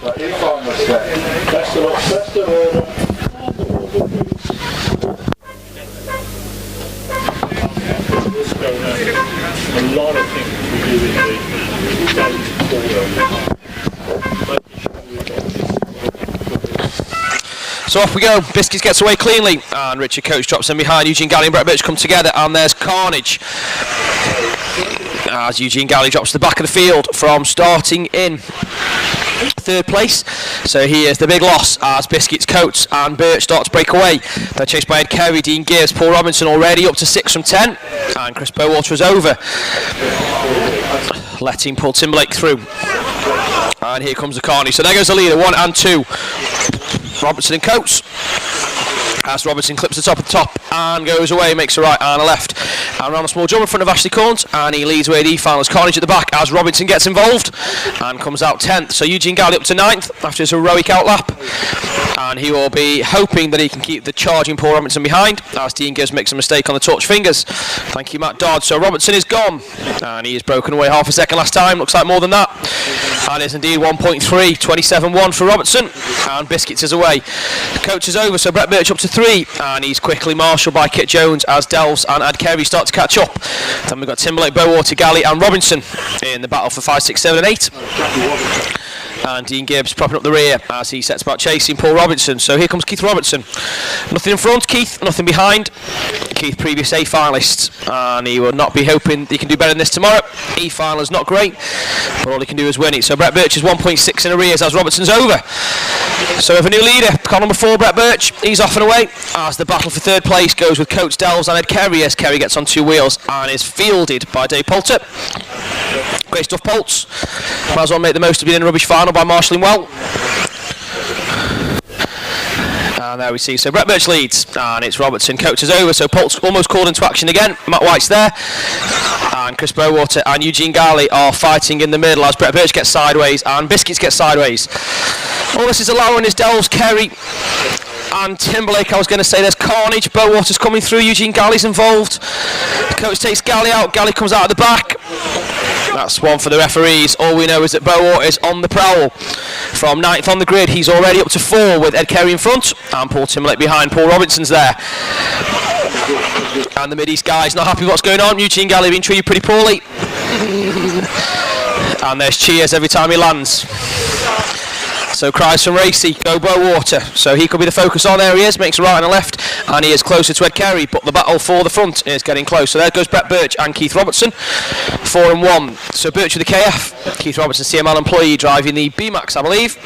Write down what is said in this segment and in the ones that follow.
A lot of things we do in the daily So off we go. Biscuits gets away cleanly, and Richard Coates drops in behind. Eugene Galley and Brett Birch come together, and there's carnage as Eugene Galley drops to the back of the field from starting in third place. So here's the big loss as Biscuits, Coates and Birch start to break away. They're chased by Ed Kerry, Dean Gibbs, Paul Robinson already up to 6 from 10, and Chris Bowater is over, letting Paul Timberlake through. And here comes the carnage. So there goes the leader, 1 and 2. Robertson and Coates. As Robertson clips the top and goes away, makes a right and a left, and around a small jump in front of Ashley Corns, and he leads away the E-finals. Carnage at the back as Robinson gets involved and comes out 10th. So Eugene Galley up to 9th after his heroic outlap, and he will be hoping that he can keep the charging Paul Robinson behind as Dean Gibbs makes a mistake on the torch fingers. Thank you, Matt Dodd. So Robertson is gone, and he is broken away half a second last time. Looks like more than that, and it's indeed 1.3, 27.1 for Robertson, and Biscuits is away. The coach is over, so Brett Birch up to 3, and he's quickly marshalled by Kit Jones as Delves and Ed Kerry start to catch up. Then we've got Timberlake, Bowater, Galley and Robinson in the battle for 5, 6, 7 and 8. And Dean Gibbs propping up the rear as he sets about chasing Paul Robinson. So here comes Keith Robertson. Nothing in front, Keith, nothing behind. Keith, previous A finalist, and he will not be hoping he can do better than this tomorrow. E final is not great, but all he can do is win it. So Brett Birch is 1.6 in arrears as Robertson's over. So we have a new leader, car number 4, Brett Birch. He's off and away as the battle for third place goes with Coates, Delves and Ed Kerry as Kerry gets on 2 wheels and is fielded by Dave Poulter. Great stuff, Poltz. Might as well make the most of being in a rubbish final by marshalling well. And there we see, so Brett Birch leads, and it's Robertson. Coates is over, so Poltz almost called into action again. Matt White's there, and Chris Bowater and Eugene Galley are fighting in the middle as Brett Birch gets sideways and Biscuits gets sideways. All this is allowing is Delves, Kerry and Timberlake. I was going to say there's carnage. Bowater's coming through, Eugene Galley's involved. Coates takes Galley out, Galley comes out of the back. That's one for the referees. All we know is that Bowater is on the prowl. From 9th on the grid, he's already up to 4 with Ed Kerry in front and Paul Timberlake behind. Paul Robinson's there. And the Mid-East guys not happy with what's going on. Eugene Galley being treated pretty poorly. And there's cheers every time he lands. So cries from Racy, go Bowater. So he could be the focus on. There he is, makes a right and a left, and he is closer to Ed Kerry, but the battle for the front is getting close. So there goes Brett Birch and Keith Robertson, 4 and 1. So Birch with the KF, Keith Robertson CML employee driving the B-Max, I believe.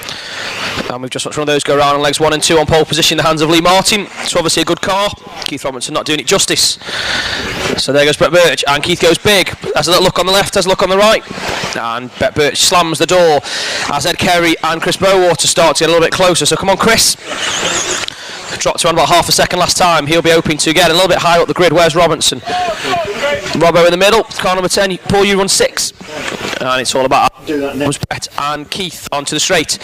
And we've just watched one of those go around on legs 1 and 2 on pole position in the hands of Lee Martin. So obviously a good car. Keith Robertson not doing it justice. So there goes Brett Birch, and Keith goes big. Has a little look on the left, has a look on the right, and Brett Birch slams the door as Ed Kerry and Chris Bowater start to get a little bit closer. So come on, Chris. Dropped to around about half a second last time. He'll be hoping to get a little bit higher up the grid. Where's Robinson? Robbo in the middle. Car number 10. Paul, you run 6. And it's all about Brett and Keith onto the straight.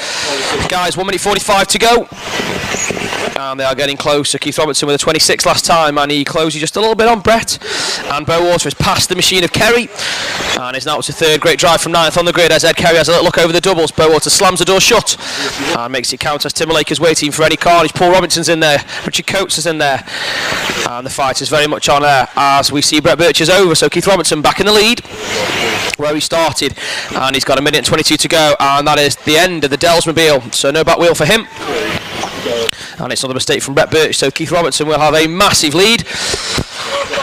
Guys, 1 minute 45 to go. And they are getting closer. Keith Robertson with a 26 last time, and he closes just a little bit on Brett. And Bowater has passed the machine of Kerry and is now up to 3rd. Great drive from 9th on the grid as Ed Kerry has a little look over the doubles. Bowater slams the door shut and makes it count as Timberlake is waiting for any carnage. Paul Robinson's in there, Richard Coates is in there, and the fight is very much on air as we see Brett Birch is over. So Keith Robertson back in the lead where he started, and he's got 1 minute and 22 to go, and that is the end of the Dellsmobile. So no back wheel for him. And it's another mistake from Brett Birch, so Keith Robertson will have a massive lead.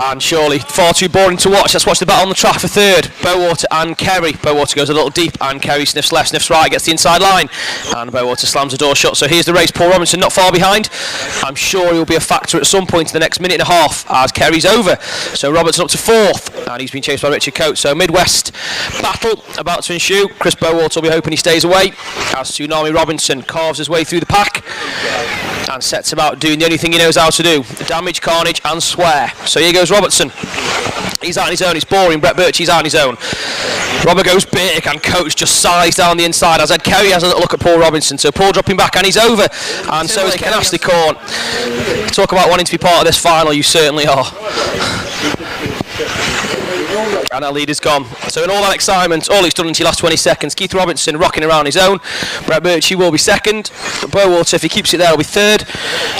And surely far too boring to watch. Let's watch the battle on the track for 3rd. Bowater and Kerry. Bowater goes a little deep and Kerry sniffs left, sniffs right, gets the inside line, and Bowater slams the door shut. So here's the race. Paul Robinson not far behind. I'm sure he'll be a factor at some point in the next minute and a half as Kerry's over. So Robertson up to 4th, and he's been chased by Richard Coates. So Midwest battle about to ensue. Chris Bowater will be hoping he stays away as Tsunami Robinson carves his way through the pack and sets about doing the only thing he knows how to do: damage, carnage and swear. So here goes Robertson. He's out on his own, it's boring. Brett Birch, he's out on his own. Robert goes big and Coates just sighs down the inside as Ed Kerry has a little look at Paul Robinson. So Paul dropping back and he's over, and so is Ken Ashley Corn. Talk about wanting to be part of this final, you certainly are. And our leader's gone. So in all that excitement, all he's done until last 20 seconds, Keith Robinson rocking around his own. Brett Birchie will be second. Bowater, if he keeps it there, will be third.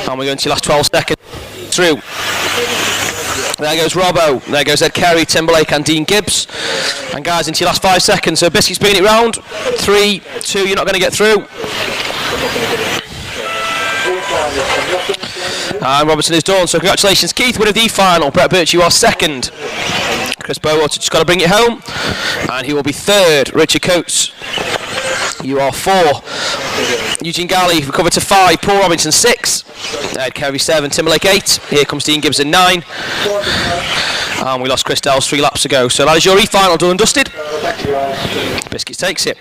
And we're going to the last 12 seconds. Through. There goes Robbo. There goes Ed Carey, Timberlake and Dean Gibbs. And guys, into your last 5 seconds. So Biscuit's beating it round. 3, 2, you're not going to get through. And Robertson is done. So congratulations, Keith, winner of the final. Brett Birchie, you are second. Chris Bowater just got to bring it home. And he will be third. Richard Coates, you are 4. Eugene Galley recovered to 5. Paul Robinson 6. Ed Carey 7. Timberlake 8. Here comes Dean Gibbs at 9. And we lost Chris Dells 3 laps ago. So that is your e-final done and dusted. Biscuits takes it.